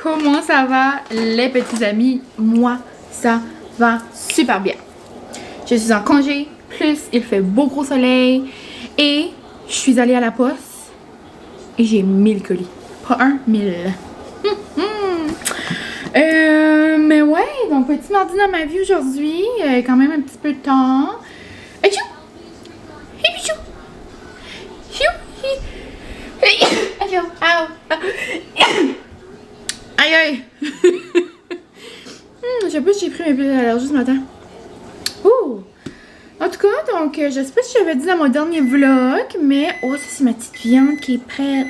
comment ça va les petits amis? Moi, ça va super bien. Je suis en congé, plus il fait beau gros soleil et je suis allée à la poste et j'ai 1000 colis. Pas 1000. Mais ouais, donc petit mardi dans ma vie aujourd'hui, quand même un petit peu de temps. Achou! Hey, bichou! Chou! Achou! Ow! Aïe aïe! Je sais pas si j'ai pris mes pilules d'allergie ce matin. Ouh! En tout cas, donc, je sais pas si j'avais dit dans mon dernier vlog, mais oh, ça c'est ma petite viande qui est prête.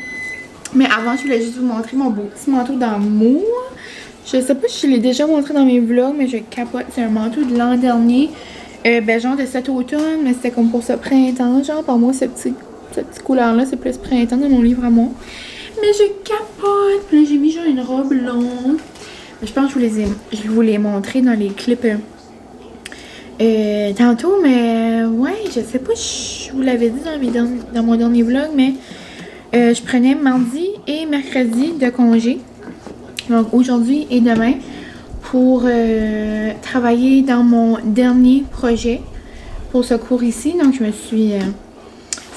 Mais avant, je voulais juste vous montrer mon beau petit manteau d'amour. Je sais pas si je l'ai déjà montré dans mes vlogs, mais je capote. C'est un manteau de l'an dernier. Genre de cet automne, mais c'était comme pour ce printemps. Genre, pour moi, cette petite couleur-là, c'est plus printemps dans mon livre à moi. Mais je capote. Puis là, j'ai mis genre une robe longue. Je pense que je vous les montrer dans les clips tantôt, mais ouais, je sais pas si je vous l'avais dit dans mon dernier vlog, mais je prenais mardi et mercredi de congé. Donc aujourd'hui et demain pour travailler dans mon dernier projet pour ce cours ici. Donc je me suis...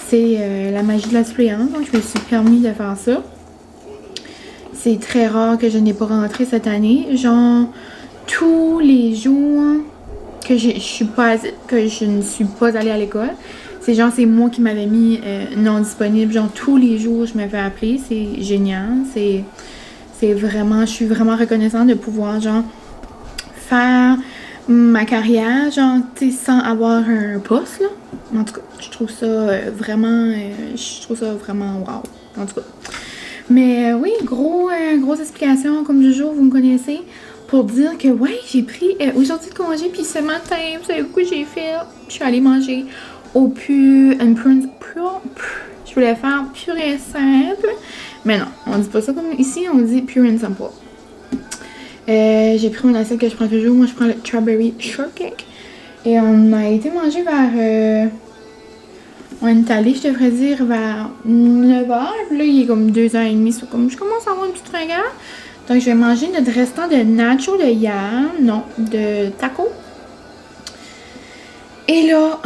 c'est la magie de la suppléance, donc je me suis permis de faire ça. C'est très rare que je n'ai pas rentré cette année. Genre tous les jours que je ne suis pas allée à l'école. C'est moi qui m'avais mis non disponible. Genre tous les jours je me fais appeler. C'est génial. C'est vraiment, je suis vraiment reconnaissante de pouvoir, genre, faire ma carrière, genre, tu sais, sans avoir un poste, là. En tout cas, je trouve ça vraiment wow, en tout cas. Mais oui, grosse explication, comme toujours, vous me connaissez, pour dire que, ouais, j'ai pris aujourd'hui de congé, puis ce matin, vous savez quoi j'ai fait? Je suis allée manger au je voulais faire pur et simple. Mais non, on dit pas ça comme ici, on dit pure and simple. J'ai pris mon assiette que je prends toujours. Moi, je prends le strawberry shortcake. Et on a été manger vers... on est allé, je devrais dire, vers 9h. Puis là, il est comme 2h30. Comme je commence à avoir une petite ringard. Donc, je vais manger notre restant de nacho de hier. Non, de taco. Et là,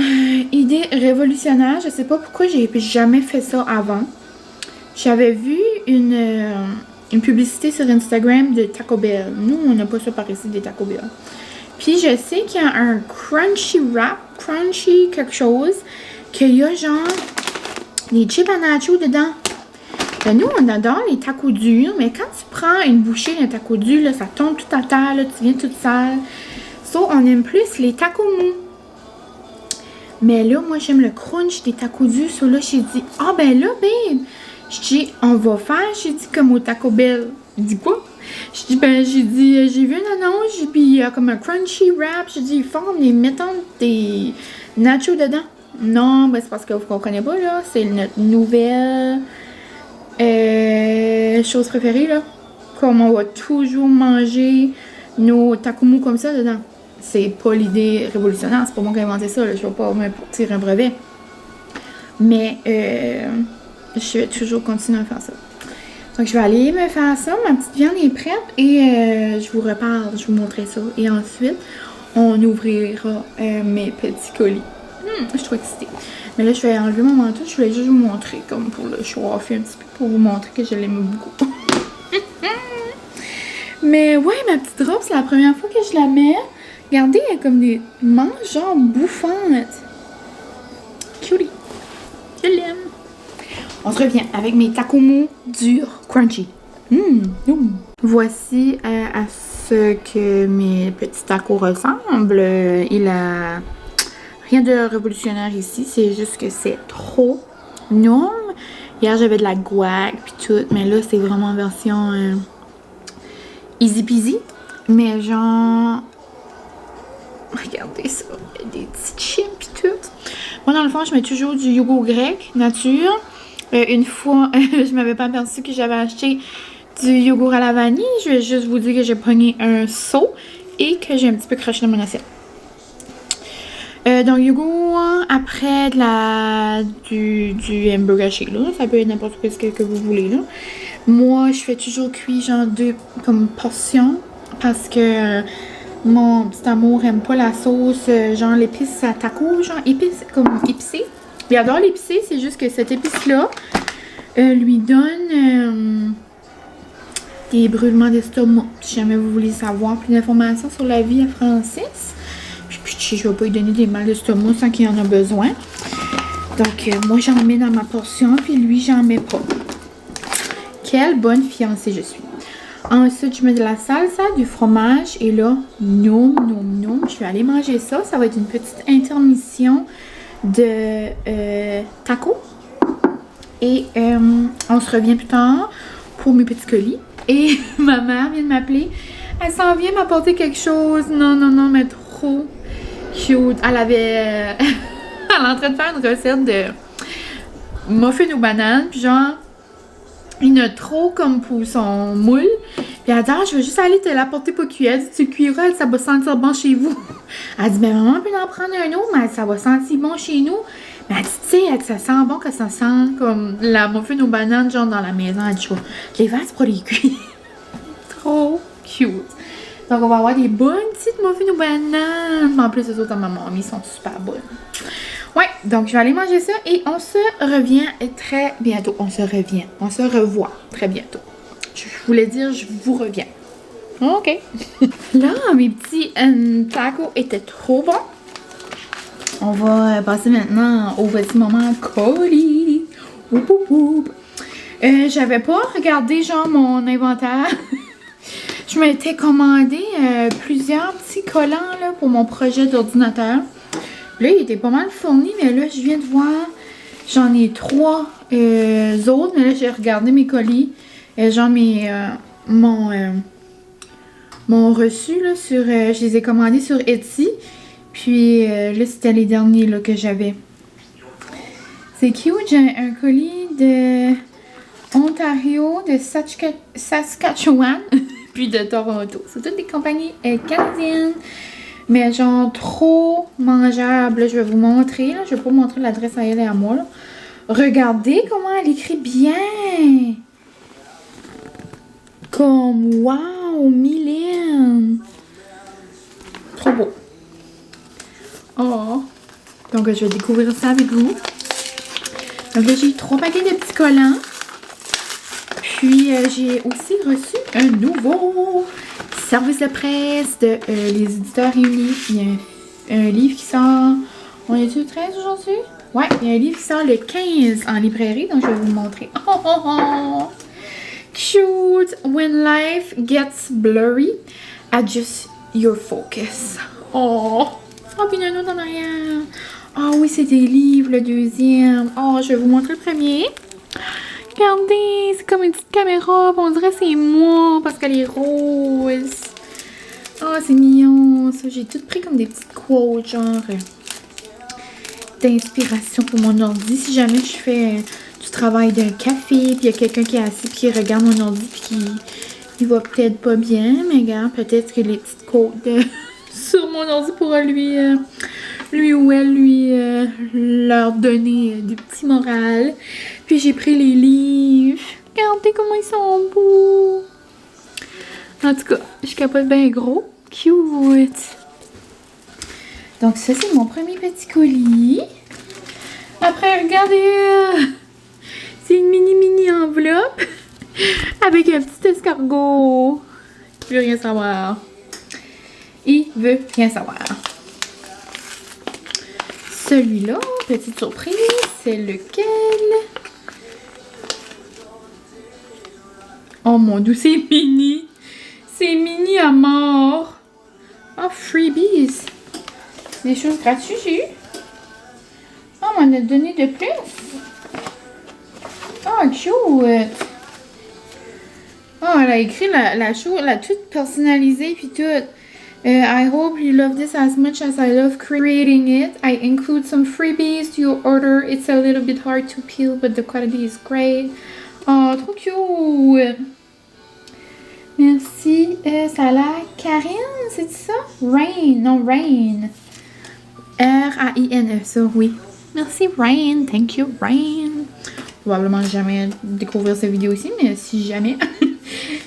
idée révolutionnaire. Je sais pas pourquoi j'ai jamais fait ça avant. J'avais vu une publicité sur Instagram de Taco Bell. Nous, on n'a pas ça par ici, des Taco Bell. Puis je sais qu'il y a un crunchy wrap, crunchy quelque chose, qu'il y a genre des chips à nacho dedans. Là, nous, on adore les tacos durs, mais quand tu prends une bouchée d'un taco dur, là, ça tombe tout à terre, là, tu viens toute sale. So, on aime plus les tacos mous. Mais là, moi, j'aime le crunch des tacos durs. So là, j'ai dit, ah ben là, babe, je dis, on va faire, j'ai dit, comme au Taco Bell. Il dit quoi? J'ai dit, j'ai vu une annonce, puis il y a comme un crunchy wrap. J'ai dit, ils font les mettons des nachos dedans. Non, ben c'est parce que vous comprenez pas, là. C'est notre nouvelle chose préférée, là. Comme on va toujours manger nos tacos mous comme ça dedans. C'est pas l'idée révolutionnaire, c'est pas moi qui ai inventé ça, là. Je vais pas me tirer un brevet. Mais, je vais toujours continuer à faire ça. Donc, je vais aller me faire ça. Ma petite viande est prête et je vous reparle. Je vous montrerai ça. Et ensuite, on ouvrira mes petits colis. Je suis trop excitée. Mais là, je vais enlever mon manteau. Je voulais juste vous montrer, comme pour le chauffer un petit peu, pour vous montrer que je l'aime beaucoup. Mais ouais, ma petite robe, c'est la première fois que je la mets. Regardez, elle a comme des manches genre bouffantes. Cutie. Je l'aime. On se revient avec mes tacos mous durs, crunchy. Voici à ce que mes petits tacos ressemblent. Il a rien de révolutionnaire ici, c'est juste que c'est trop norme. Hier, j'avais de la guac puis tout, mais là, c'est vraiment en version easy peasy. Mais genre... Regardez ça, des petites chips pis tout. Moi, dans le fond, je mets toujours du yogourt grec, nature. Une fois, je m'avais pas aperçu que j'avais acheté du yogourt à la vanille. Je vais juste vous dire que j'ai pogné un seau et que j'ai un petit peu craché dans mon assiette. Donc, yogourt, après du hamburger shake, là. Ça peut être n'importe quoi que vous voulez, là. Moi, je fais toujours cuire genre 2 comme portions parce que mon petit amour aime pas la sauce, genre l'épice à taco, genre épice, comme épicé. Il adore l'épicé, c'est juste que cette épice-là lui donne des brûlements d'estomac. Si jamais vous voulez savoir plus d'informations sur la vie à Francis, puis je vais pas lui donner des mal d'estomac sans qu'il en a besoin. Donc, moi, j'en mets dans ma portion, puis lui, j'en mets pas. Quelle bonne fiancée je suis. Ensuite, je mets de la salsa, du fromage, et là, noum, noum, noum, je vais aller manger ça. Ça va être une petite intermission de tacos. Et on se revient plus tard pour mes petits colis. Et ma mère vient de m'appeler. Elle s'en vient m'apporter quelque chose. Non, non, non, mais trop cute. Elle avait... elle est en train de faire une recette de muffins aux bananes. Puis genre, il y en a trop comme pour son moule. Puis elle dit, ah, je vais juste aller te l'apporter pour cuire. Elle dit, tu cuiras, ça va sentir bon chez vous. Elle dit, mais maman peut en prendre un autre, mais ça va sentir bon chez nous. Mais elle dit, tu sais, ça sent bon que ça sent comme la muffin aux bananes, genre dans la maison. Elle dit, je les verse pour les cuire. Trop cute. Donc, on va avoir des bonnes petites muffins aux bananes. En plus, les autres à ma mamie, ils sont super bonnes. Ouais, donc je vais aller manger ça et on se revient très bientôt. On se revoit très bientôt. Je voulais dire, je vous reviens. OK. Là, mes petits tacos étaient trop bons. On va passer maintenant au petit moment colis. Oup, oup, oup. J'avais pas regardé genre mon inventaire. Je m'étais commandé plusieurs petits collants là, pour mon projet d'ordinateur. Là, il était pas mal fourni, mais là, je viens de voir, j'en ai 3 autres, mais là, j'ai regardé mes colis. Genre, mon reçu, là, sur, je les ai commandés sur Etsy. Puis, là, c'était les derniers, là, que j'avais. C'est cute, j'ai un colis de Ontario, de Saskatchewan, puis de Toronto. C'est toutes des compagnies canadiennes. Mais genre trop mangeable. Là, je vais vous montrer. Là. Je vais pas vous montrer l'adresse à elle et à moi. Là. Regardez comment elle écrit bien. Comme wow, Mylène. Trop beau. Oh. Donc je vais découvrir ça avec vous. Donc là, j'ai 3 paquets de petits collants. Puis j'ai aussi reçu un nouveau service de presse de les éditeurs réunis. Il y a un livre qui sort. On est le 13 aujourd'hui? Ouais, il y a un livre qui sort le 15 en librairie, donc je vais vous le montrer. Oh, oh, oh. Cute! When life gets blurry, adjust your focus. Oh! Oh, puis il y en a un autre en arrière. Oh oui, c'est des livres, le deuxième. Oh, je vais vous montrer le premier. Regardez, c'est comme une petite caméra, on dirait que c'est moi parce qu'elle est rose. Oh, c'est mignon, ça. J'ai tout pris comme des petites quotes, genre d'inspiration pour mon ordi. Si jamais je fais du travail d'un café, puis il y a quelqu'un qui est assis, puis qui regarde mon ordi, puis qui va peut-être pas bien, mais regarde, peut-être que les petites quotes sur mon ordi pourra lui ou elle leur donner des petits morales. Puis j'ai pris les livres. Regardez comment ils sont beaux. En tout cas, je capote bien gros. Cute. Donc ça, c'est mon premier petit colis. Après, regardez. C'est une mini enveloppe. Avec un petit escargot. Il veut rien savoir. Il veut rien savoir. Celui-là, petite surprise, c'est lequel? Oh mon Dieu, c'est mini! C'est mini à mort! Oh, freebies! Des choses gratuites, j'ai eu. Oh, on m'en a donné de plus. Oh, cute! Oh, elle a écrit la chose, elle a tout personnalisé puis tout. I hope you love this as much as I love creating it. I include some freebies to your order. It's a little bit hard to peel, but the quality is great. Oh, trop cute! Merci. Ça a l'air Karine, c'est ça? Rain, non, Rain. R-A-I-N-E, ça, oui. Merci, Rain. Thank you, Rain. probablement jamais découvrir cette vidéo ici, mais si jamais.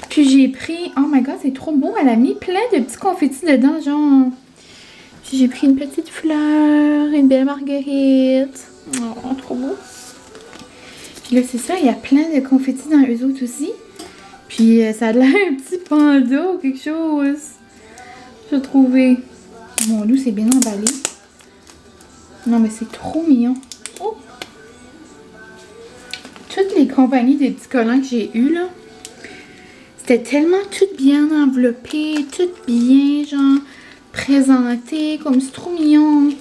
Puis j'ai pris, oh my god, c'est trop beau, elle a mis plein de petits confettis dedans, genre. Puis j'ai pris une petite fleur, une belle marguerite. Oh, trop beau. Puis là, c'est ça, il y a plein de confettis dans eux autres aussi. Puis ça a l'air un petit panda ou quelque chose. J'ai trouvé. Mon loup, c'est bien emballé. Non, mais c'est trop mignon. Oh. Toutes les compagnies des petits collants que j'ai eu là, c'était tellement tout bien enveloppé, tout bien, genre, présenté, comme c'est trop mignon. Tu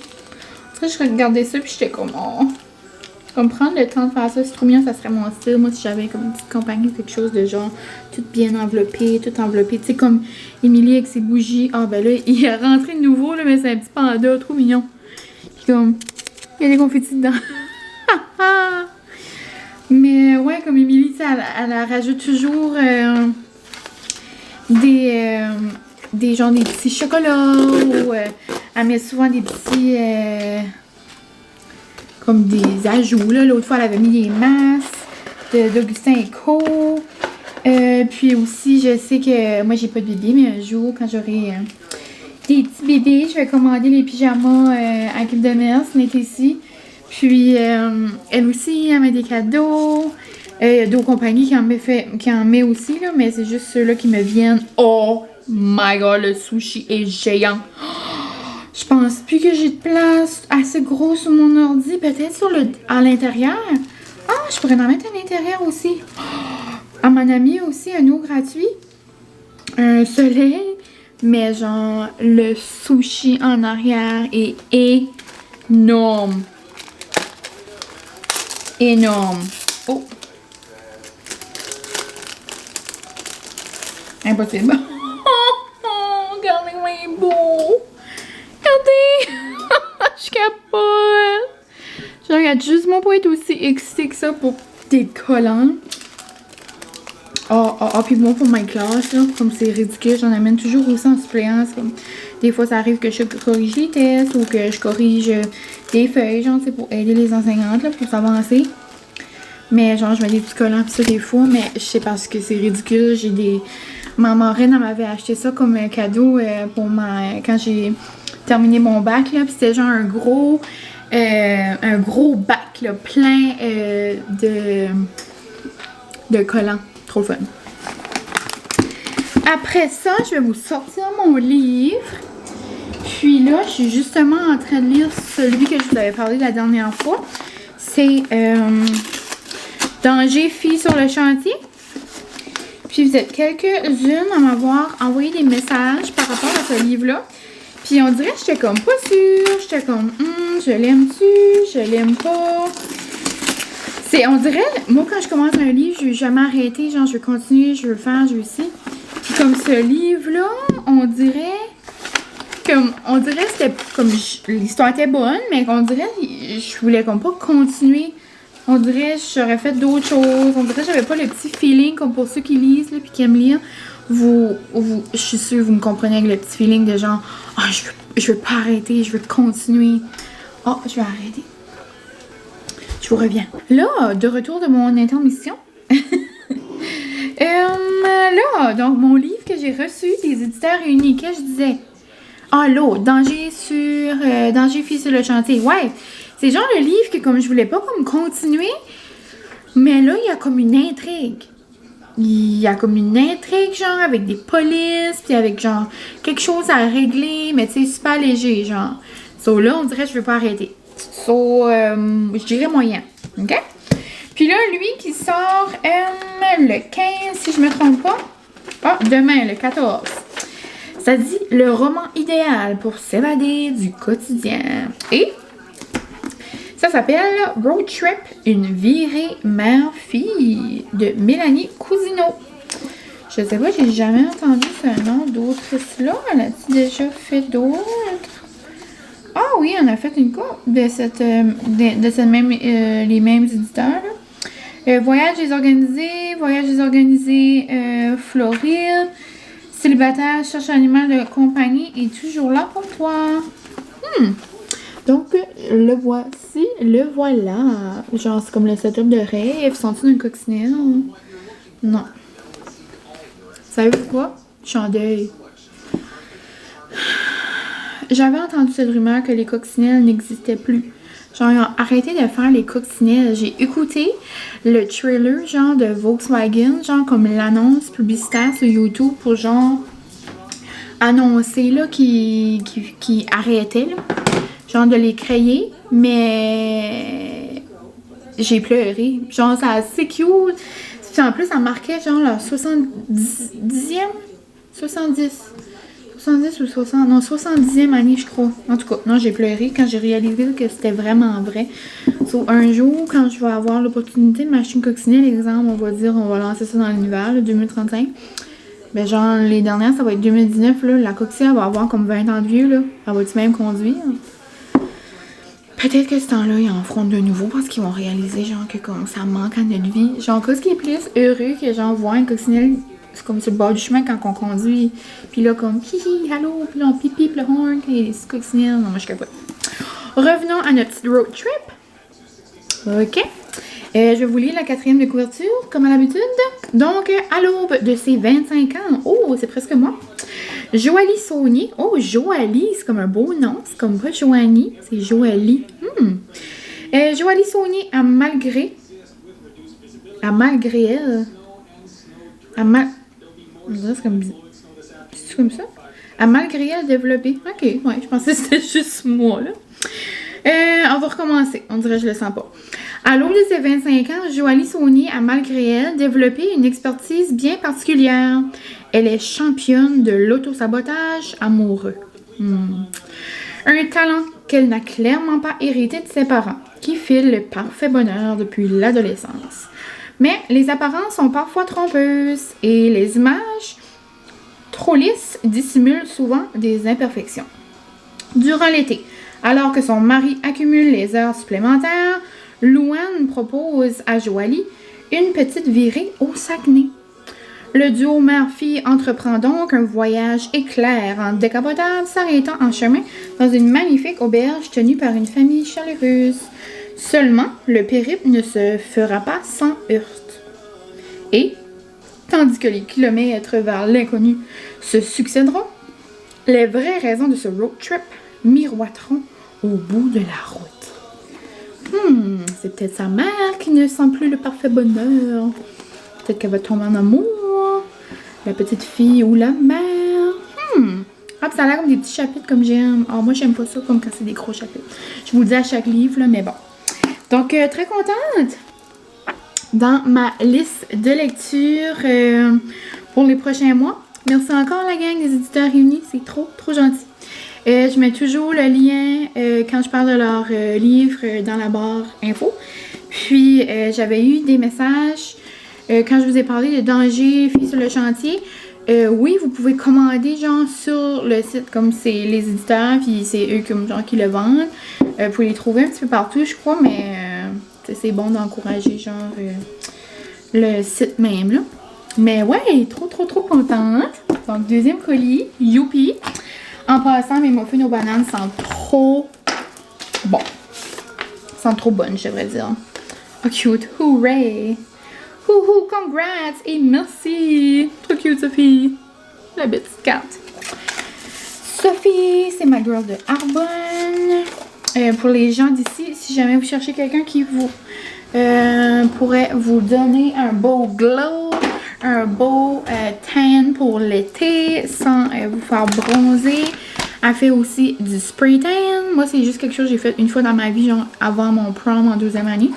sais, je regardais ça puis j'étais comme, oh. Comme prendre le temps de faire ça, c'est trop mignon, ça serait mon style. Moi, si j'avais comme une petite compagnie, quelque chose de genre, tout bien enveloppé, tout enveloppé. Tu sais, comme Émilie avec ses bougies. Ah, ben là, il est rentré de nouveau, là, mais c'est un petit panda, trop mignon. Puis comme, il y a des confettis dedans. Mais ouais, comme Émilie, tu sais, elle rajoute toujours des genre des petits chocolats ou elle met souvent des petits comme des ajouts là. L'autre fois elle avait mis des masses d'Augustin & Co. Puis aussi je sais que moi j'ai pas de bébé, mais un jour quand j'aurai des petits bébés, je vais commander les pyjamas à Clip de Mers, cet ici. Puis elle aussi elle met des cadeaux. Il y a d'autres compagnies qui en met aussi, là, mais c'est juste ceux-là qui me viennent. Oh my god, le sushi est géant. Je pense plus que j'ai de place assez gros sur mon ordi. Peut-être à l'intérieur. Ah, je pourrais en mettre à l'intérieur aussi. À mon ami aussi, un eau gratuit. Un soleil. Mais genre, le sushi en arrière est énorme. Énorme. Oh. Impossible. Regardez comment il est beau. Regardez. Je capote. Je regarde justement pour être aussi excitée que ça pour des collants. Puis moi pour ma classe, là, comme c'est ridicule, j'en amène toujours aussi en suppléance. Comme, des fois, ça arrive que je corrige les tests ou que je corrige des feuilles, genre, c'est pour aider les enseignantes, là, pour s'avancer. Mais genre, je mets des petits collants pis ça des fois, mais je sais parce que c'est ridicule. J'ai des... Ma marraine, elle m'avait acheté ça comme un cadeau pour quand j'ai terminé mon bac, là. Puis c'était genre un gros bac, là, plein de collants. Trop fun. Après ça, je vais vous sortir mon livre. Puis là, je suis justement en train de lire celui que je vous avais parlé la dernière fois. C'est Danger, filles sur le chantier. Puis vous êtes quelques-unes à m'avoir envoyé des messages par rapport à ce livre-là. Puis on dirait que j'étais comme pas sûre. J'étais comme, je l'aime-tu? Je l'aime pas? On dirait, moi quand je commence un livre, je vais jamais arrêter. Genre, je veux continuer, je veux faire, je veux aussi. Puis comme ce livre-là, on dirait c'était comme, l'histoire était bonne, mais on dirait, je voulais comme pas continuer. On dirait j'aurais fait d'autres choses. On dirait que j'avais pas le petit feeling comme pour ceux qui lisent là, puis qui aiment lire. Je suis sûre vous me comprenez avec le petit feeling de genre, je veux pas arrêter, je veux continuer. Oh, je vais arrêter. Je vous reviens. Là, de retour de mon intermission. Là, donc mon livre que j'ai reçu des éditeurs réunis, que je disais. Ah, l'autre, Danger, filles sur le chantier. Ouais, c'est genre le livre que comme je voulais pas comme continuer, mais là, il y a comme une intrigue. Il y a comme une intrigue, genre, avec des polices, puis avec, genre, quelque chose à régler, mais tu sais, super léger, genre. So, là, on dirait que je veux pas arrêter. So, je dirais moyen, OK? Puis là, lui qui sort le 15, si je me trompe pas. Ah, demain, le 14. Ça dit « Le roman idéal pour s'évader du quotidien ». Et ça s'appelle « Road Trip, une virée mère-fille » de Mélanie Cousineau. Je sais pas, j'ai jamais entendu ce nom d'autrice-là. Elle a-t-il déjà fait d'autres? Ah oui, on a fait une couple de cette même, les mêmes éditeurs. Voyage désorganisé, Floride. Célibataire, cherche un animal de compagnie est toujours là pour toi. Donc, le voici, le voilà. Genre, c'est comme le setup de rêve. Sens-tu une coccinelle? Non. Savez-vous quoi? Je suis en deuil. J'avais entendu cette rumeur que les coccinelles n'existaient plus. Genre, ils ont arrêté de faire les coccinelles. J'ai écouté le trailer, genre, de Volkswagen, genre, comme l'annonce publicitaire sur YouTube pour, genre, annoncer, là, qui arrêtait, là. Genre, de les créer, mais j'ai pleuré. Genre, c'est assez cute. Puis en plus, ça marquait, genre, leur 70e ou 60, non, 70e année, je crois. En tout cas, non, j'ai pleuré quand j'ai réalisé que c'était vraiment vrai. So, un jour, quand je vais avoir l'opportunité de m'acheter une coccinelle, exemple, on va dire, on va lancer ça dans l'univers, 2035. Ben, genre, les dernières, ça va être 2019, là. La coccinelle, elle va avoir comme 20 ans de vieux, là. Elle va-tu même conduire? Peut-être que ce temps-là, ils en feront de nouveau parce qu'ils vont réaliser, genre, que comme ça manque à notre vie. Genre, qu'est-ce qui est plus heureux que, genre, voir une coccinelle, c'est comme sur le bord du chemin quand on conduit. Puis là, comme, hihi, allô, puis là, on pipi, puis le horn, et les coccinelles. Non, moi, je capote. Revenons à notre petite road trip. OK. Je vais vous lire la 4e de couverture, comme à l'habitude. Donc, à l'aube de ses 25 ans. Oh, c'est presque moi. Joalie Saunier. Oh, Joalie, c'est comme un beau nom. C'est comme pas Joanie, c'est Joalie. Joalie Saunier a malgré elle. C'est comme ça? A malgré elle développé. Ok, ouais, je pensais que c'était juste moi, là. On va recommencer. On dirait que je le sens pas. À l'aube de ses 25 ans, Joalie Saunier a malgré elle développé une expertise bien particulière. Elle est championne de l'autosabotage amoureux. Un talent qu'elle n'a clairement pas hérité de ses parents, qui file le parfait bonheur depuis l'adolescence. Mais les apparences sont parfois trompeuses et les images trop lisses dissimulent souvent des imperfections. Durant l'été, alors que son mari accumule les heures supplémentaires, Louane propose à Joalie une petite virée au Saguenay. Le duo mère-fille entreprend donc un voyage éclair en décapotable, s'arrêtant en chemin dans une magnifique auberge tenue par une famille chaleureuse. Seulement, le périple ne se fera pas sans heurts. Et, tandis que les kilomètres vers l'inconnu se succéderont, les vraies raisons de ce road trip miroiteront au bout de la route. C'est peut-être sa mère qui ne sent plus le parfait bonheur. Peut-être qu'elle va tomber en amour. La petite fille ou la mère. Ah, puis ça a l'air comme des petits chapitres comme j'aime. Alors moi, j'aime pas ça comme quand c'est des gros chapitres. Je vous le dis à chaque livre, là, mais bon. Donc, très contente dans ma liste de lecture pour les prochains mois. Merci encore la gang des éditeurs réunis. C'est trop, trop gentil. Je mets toujours le lien quand je parle de leur livre dans la barre info. Puis, j'avais eu des messages quand je vous ai parlé de Danger, Filles sur le chantier. Oui, vous pouvez commander genre sur le site comme c'est les éditeurs, puis c'est eux comme, genre, qui le vendent. Vous pouvez les trouver un petit peu partout, je crois, mais c'est bon d'encourager genre le site même, là. Mais ouais, trop, trop, trop contente. Donc, deuxième colis, youpi! En passant, mes muffins aux bananes sentent trop bon. Sentent trop bonnes, je devrais dire. Oh, cute. Hooray! Houhou, congrats et merci! Trop cute, Sophie! La petite carte. Sophie, c'est ma girl de Arbonne. Pour les gens d'ici, si jamais vous cherchez quelqu'un qui vous pourrait vous donner un beau glow, un beau tan pour l'été sans vous faire bronzer. Elle fait aussi du spray tan. Moi, c'est juste quelque chose que j'ai fait une fois dans ma vie, genre avant mon prom en 2e année.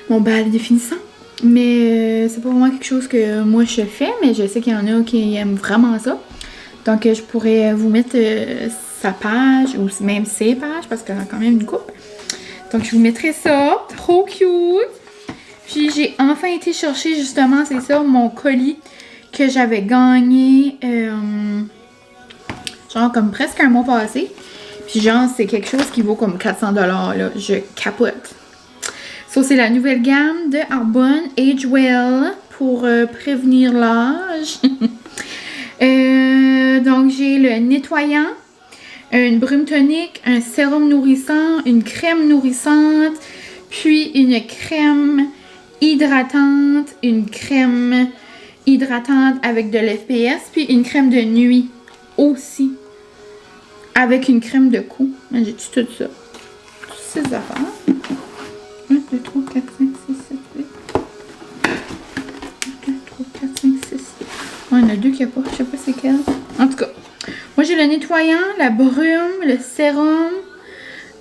Mon bal définissant. Mais c'est pas vraiment quelque chose que moi je fais, mais je sais qu'il y en a qui aiment vraiment ça. Donc, je pourrais vous mettre sa page ou même ses pages parce qu'elle a quand même une coupe. Donc, je vous mettrai ça. Trop cute! Puis, j'ai enfin été chercher justement, c'est ça, mon colis que j'avais gagné genre comme presque un mois passé. Puis, genre, c'est quelque chose qui vaut comme 400$, là. Je capote. Ça, c'est la nouvelle gamme de Arbonne Age Well pour prévenir l'âge. Donc, j'ai le nettoyant une brume tonique, un sérum nourrissant, une crème nourrissante, puis une crème hydratante, une crème hydratante avec de l'FPS, puis une crème de nuit aussi, avec une crème de cou. J'ai tout ça. Toutes ces affaires. 1, 2, 3, 4, 5, 6, 7, 8. 1, 2, 3, 4, 5, 6. Il y en a deux qu'il n'y a pas. Je sais pas c'est quel. En tout cas, moi j'ai le nettoyant, la brume, le sérum,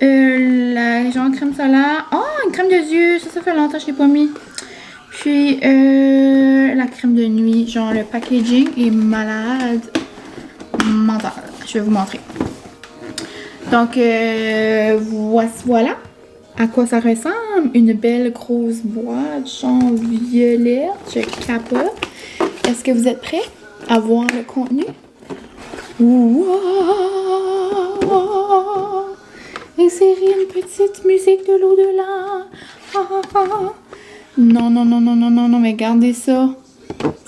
la genre crème solaire. Oh, une crème de yeux. Ça fait longtemps que je l'ai pas mis. Puis la crème de nuit. Genre le packaging est malade mental. Je vais vous montrer. Donc voilà à quoi ça ressemble. Une belle grosse boîte, genre violette. Je capote. Est-ce que vous êtes prêts à voir le contenu? Wow! Insérer une petite musique de l'au-delà. Non, non, non, non, non, non, non, mais regardez ça.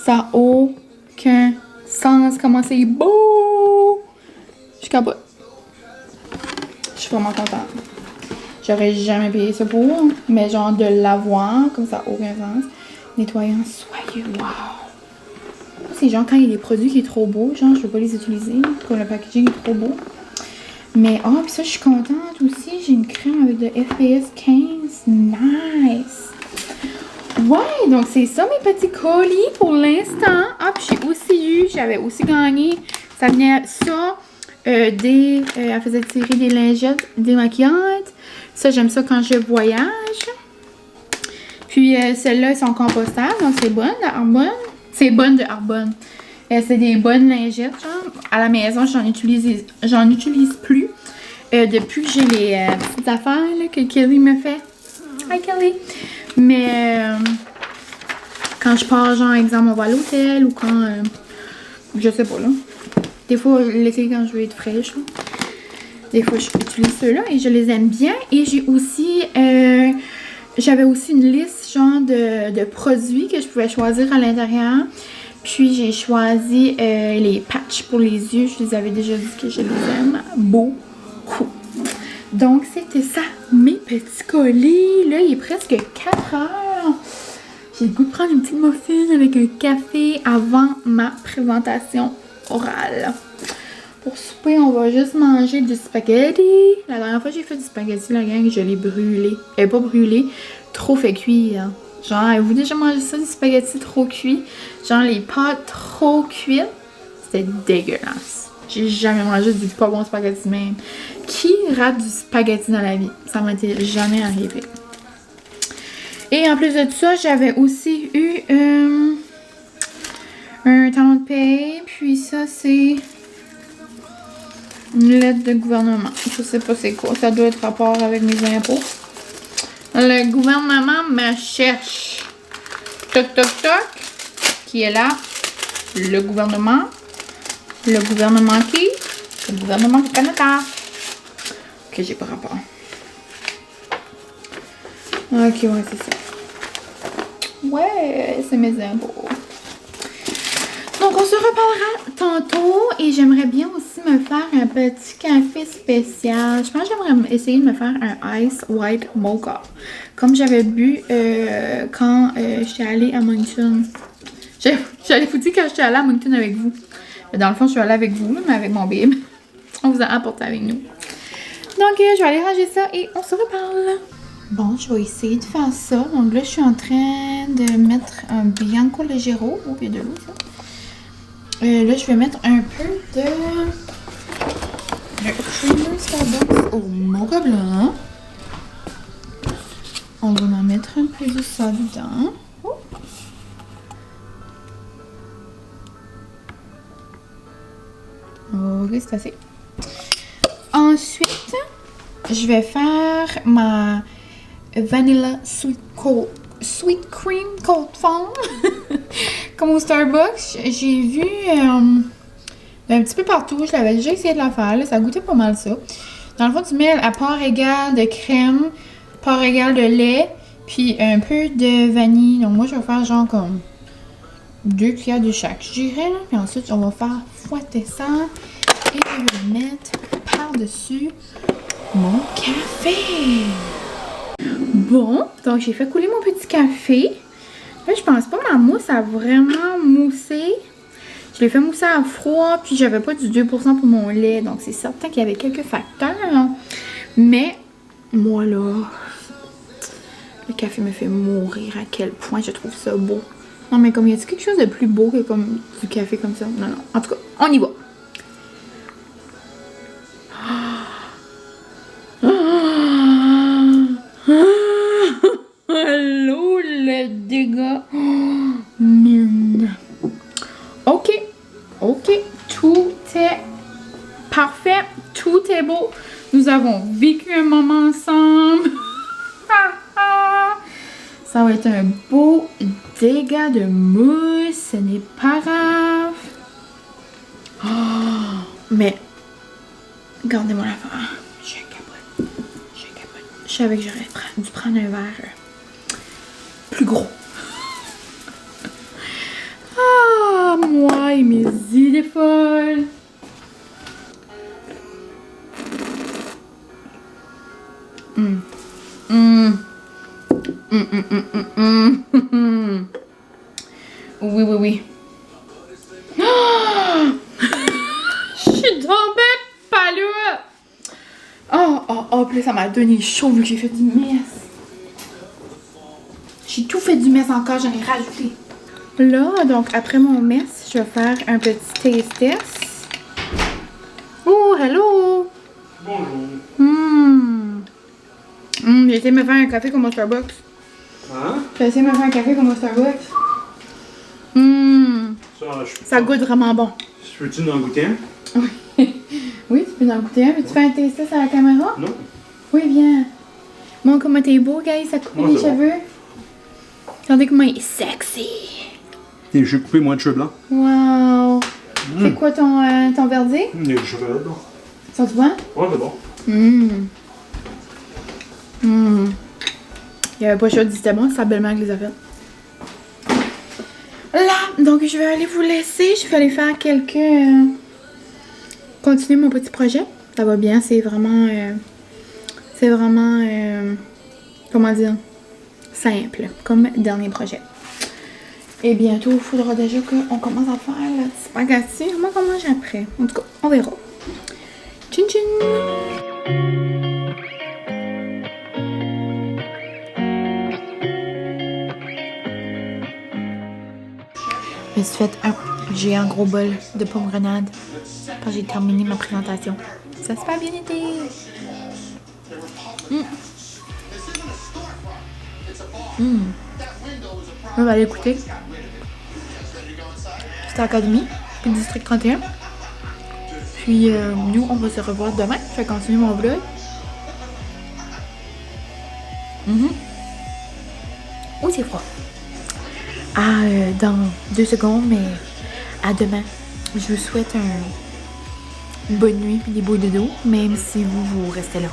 Ça n'a aucun sens. Comment c'est beau! Je capote. Je suis vraiment contente. J'aurais jamais payé ça pour, mais genre de l'avoir, comme ça n'a aucun sens. Nettoyant soyeux, wow! C'est genre quand il y a des produits qui sont trop beaux, genre je veux pas les utiliser, comme le packaging est trop beau. Mais oh, puis ça je suis contente aussi, j'ai une crème avec de FPS 15, nice! Ouais, donc c'est ça mes petits colis pour l'instant. Ah, puis j'ai aussi eu, j'avais aussi gagné, ça venait ça, elle faisait tirer des lingettes démaquillantes. Ça j'aime ça quand je voyage. Puis celles-là elles sont compostables, donc c'est bonne de Arbonne. C'est bonne de Arbonne. C'est des bonnes lingettes, genre. À la maison, j'en utilise plus. Depuis que j'ai les petites affaires là, que Kelly me fait. Hi Kelly! Mais quand je pars, genre, exemple, on va à l'hôtel ou quand. Je sais pas là. Des fois, l'été, quand je veux être fraîche, là, des fois, j'utilise ceux-là et je les aime bien. Et j'ai aussi. J'avais aussi une liste, genre, de produits que je pouvais choisir à l'intérieur. Puis, j'ai choisi les patchs pour les yeux. Je les avais déjà dit que je les aime beaucoup. Donc, c'était ça, mes petits colis. Là, il est presque 4 heures. J'ai le goût de prendre une petite muffin avec un café avant ma présentation orale. Pour souper, on va juste manger du spaghetti. La dernière fois que j'ai fait du spaghetti, la gang, je l'ai brûlé. Pas brûlé, trop fait cuire. Genre, avez-vous déjà mangé ça, du spaghetti trop cuit? Genre, les pâtes trop cuites. C'était dégueulasse. J'ai jamais mangé du pas bon spaghetti même. Qui rate du spaghetti dans la vie? Ça m'était jamais arrivé. Et en plus de ça, j'avais aussi eu un talon de paye. Puis ça, c'est une lettre de gouvernement. Je sais pas c'est quoi. Ça doit être rapport avec mes impôts. Le gouvernement me cherche. Toc, toc, toc. Qui est là? Le gouvernement. Le gouvernement qui? Le gouvernement du Canada. Ok, j'ai pas rapport. Ok, ouais, c'est ça. Ouais, c'est mes impôts. Donc, on se reparlera tantôt et j'aimerais bien aussi me faire un petit café spécial. Je pense que j'aimerais essayer de me faire un Ice White Mocha. Comme j'avais bu quand j'étais allée à Moncton. J'allais vous dire quand j'étais allée à Moncton avec vous. Dans le fond, je suis allée avec vous, mais avec mon babe. On vous a apporté avec nous. Donc, je vais aller ranger ça et on se reparle. Bon, je vais essayer de faire ça. Donc là, je suis en train de mettre un Bianco Leggero. Oh, il y a de l'eau, ça. Là, je vais mettre un peu de creamer Starbucks au mocha blanc. On va en mettre un peu de ça dedans. Oh. Ok, c'est assez. Ensuite, je vais faire ma Vanilla Sweet Cream Cold Foam. Comme au Starbucks, j'ai vu un petit peu partout. Je l'avais déjà essayé de la faire. Là, ça goûtait pas mal ça. Dans le fond, tu mets à part égale de crème, part égale de lait, puis un peu de vanille. Donc moi, je vais faire genre comme 2 cuillères de chaque, je dirais. Puis ensuite, on va faire fouetter ça. Et je vais mettre par par-dessus mon café. Bon, donc j'ai fait couler mon petit café. Là, je pense pas que ma mousse a vraiment moussé. Je l'ai fait mousser à froid, puis j'avais pas du 2% pour mon lait. Donc c'est certain qu'il y avait quelques facteurs. Hein. Mais moi là, le café me fait mourir à quel point je trouve ça beau. Non mais comme y a-t-il quelque chose de plus beau que comme du café comme ça? Non, non. En tout cas, on y va. Allô le dégât. Mine. Ok. Ok. Tout est parfait. Tout est beau. Nous avons vécu un moment ensemble. Ça va être un beau dégât de mousse. Ce n'est pas grave. Oh, mais regardez-moi l'affaire. Je capote. Je savais que j'aurais dû prendre un verre plus gros. Ah, moi et mes idées folles. Oui, oui, oui. Ah! Je suis tombée pas là. Oh, puis là, ça m'a donné chaud vu que j'ai fait du mess. J'ai tout fait du mess encore, j'en ai rajouté. Là, donc, après mon mess, je vais faire un petit taste test. Oh, hello! Bonjour. J'ai essayé de me faire un café comme au Starbucks. Hein? J'ai essayé de me faire un café comme au Starbucks. Ça goûte vraiment bon. Peux-tu en goûter un? Oui, tu peux en goûter un. Veux-tu faire un taste test à la caméra? Non. Oui, viens. Bon, comment t'es beau, guys? Ça coupe Moi, les c'est cheveux. Regardez comment il est sexy. Et j'ai coupé moins de cheveux blancs. Wow. C'est quoi ton verdict? Il y a du chocolat dedans. Sont-tu bons? Ouais, c'est bon. Il n'y avait pas chaud de c'était bon, c'est sa belle-mère qui les a faites. Là, donc je vais aller vous laisser. Je vais aller faire quelques... continuer mon petit projet. Ça va bien, c'est vraiment... comment dire? Simple, comme dernier projet. Et bientôt, il faudra déjà qu'on commence à faire le spaghetti. Moi, comment j'ai après? En tout cas, on verra. Tchin tchin! Je me suis fait un géant gros bol de pommes grenades quand j'ai terminé ma présentation. Ça a super bien été. On va aller écouter. C'était Académie, puis District 31. Puis nous, on va se revoir demain. Je vais continuer mon vlog. Oh, c'est froid. Dans 2 secondes, mais à demain. Je vous souhaite une bonne nuit et des beaux dodos, même si vous restez là.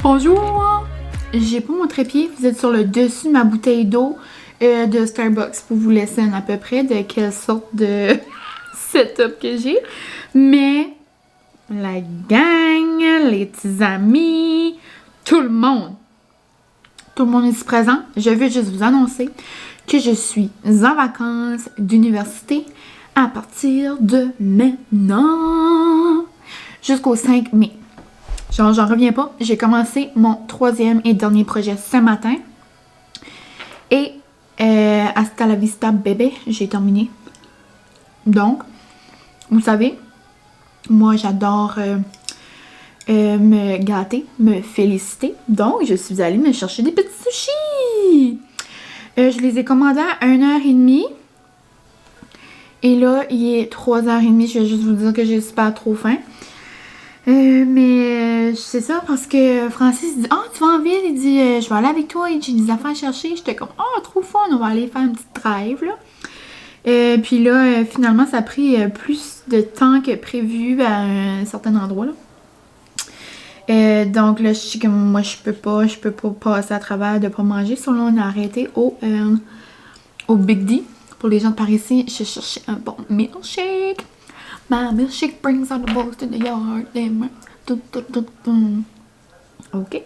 Bonjour! J'ai pas mon trépied, vous êtes sur le dessus de ma bouteille d'eau de Starbucks pour vous laisser un à peu près de quelle sorte de setup que j'ai. Mais la gang, les petits amis, tout le monde est ici présent, je veux juste vous annoncer que je suis en vacances d'université à partir de maintenant jusqu'au 5 mai. Genre, j'en reviens pas. J'ai commencé mon 3e et dernier projet ce matin. Et hasta la vista, bébé, j'ai terminé. Donc, vous savez, moi, j'adore me gâter, me féliciter. Donc, je suis allée me chercher des petits sushis. Je les ai commandés à 1h30. Et là, il est 3h30. Je vais juste vous dire que j'ai super trop faim. Mais c'est ça parce que Francis dit « Ah, tu vas en ville? » Il dit « Je vais aller avec toi. » J'ai des affaires à chercher. J'étais comme « Ah, trop fun. On va aller faire une petite drive. » là. Puis là, finalement, ça a pris plus de temps que prévu à un certain endroit. Là. Donc là, je suis comme moi, je peux pas passer à travers de pas manger. Sur là, on a arrêté au Big D. Pour les gens de par ici, je cherchais un bon milkshake. My milkshake brings out the boys to the yard. OK.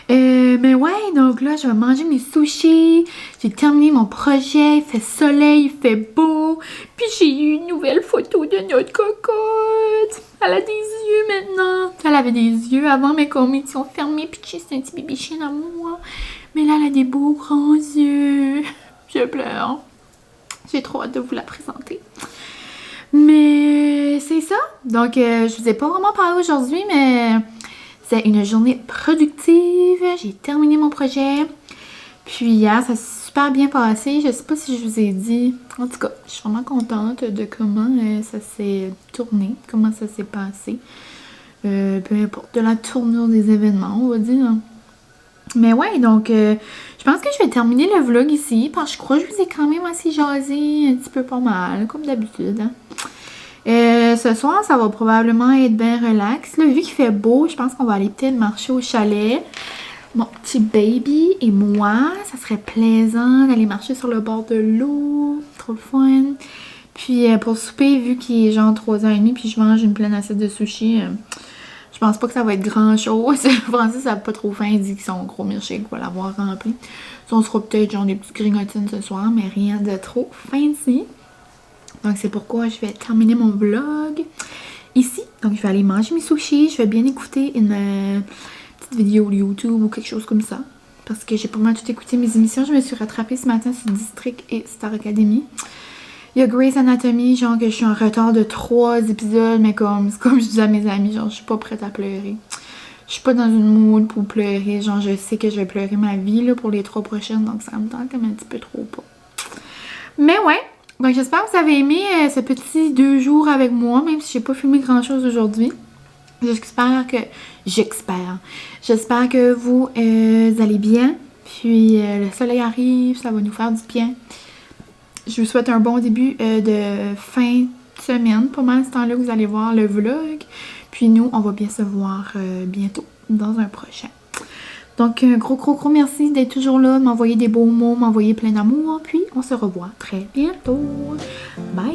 Mais ouais, donc là, je vais manger mes sushis. J'ai terminé mon projet. Il fait soleil, il fait beau. Puis j'ai eu une nouvelle photo de notre cocotte. Elle a des yeux maintenant. Elle avait des yeux avant, mais comme ils sont fermés. Puis c'est un petit bébé chien à moi. Mais là, elle a des beaux grands yeux. Je pleure. J'ai trop hâte de vous la présenter. Mais c'est ça. Donc, je vous ai pas vraiment parlé aujourd'hui, mais c'est une journée productive. J'ai terminé mon projet. Puis hier, ça s'est super bien passé. Je sais pas si je vous ai dit. En tout cas, je suis vraiment contente de comment ça s'est tourné, comment ça s'est passé. Peu importe, de la tournure des événements, on va dire. Mais ouais, donc, je pense que je vais terminer le vlog ici, parce que je crois que je vous ai quand même assez jasé, un petit peu pas mal, comme d'habitude. Hein. Ce soir, ça va probablement être bien relax. Là, vu qu'il fait beau, je pense qu'on va aller peut-être marcher au chalet. Mon petit baby et moi, ça serait plaisant d'aller marcher sur le bord de l'eau. Trop fun. Puis pour souper, vu qu'il est genre 3h30, puis je mange une pleine assiette de sushi, je pense pas que ça va être grand chose. Francis n'a pas trop faim, il dit que son gros milkshake va l'avoir rempli. Ça, on sera peut-être genre des petites grignotines ce soir, mais rien de trop fancy. Donc c'est pourquoi je vais terminer mon vlog ici. Donc je vais aller manger mes sushis, je vais bien écouter une petite vidéo YouTube ou quelque chose comme ça. Parce que j'ai pas mal tout écouté mes émissions. Je me suis rattrapée ce matin sur District et Star Academy. Il y a Grey's Anatomy, genre que je suis en retard de 3 épisodes, mais comme je dis à mes amis, genre je suis pas prête à pleurer. Je suis pas dans une mood pour pleurer, genre je sais que je vais pleurer ma vie là, pour les 3 prochaines, donc ça me tente comme un petit peu trop pas. Mais ouais, donc j'espère que vous avez aimé ce petit 2 jours avec moi, même si j'ai pas filmé grand chose aujourd'hui. J'espère que vous allez bien, puis le soleil arrive, ça va nous faire du bien. Je vous souhaite un bon début de fin de semaine. Pas mal ce temps-là, vous allez voir le vlog. Puis nous, on va bien se voir bientôt dans un prochain. Donc, un gros merci d'être toujours là, de m'envoyer des beaux mots, m'envoyer plein d'amour. Puis, on se revoit très bientôt. Bye!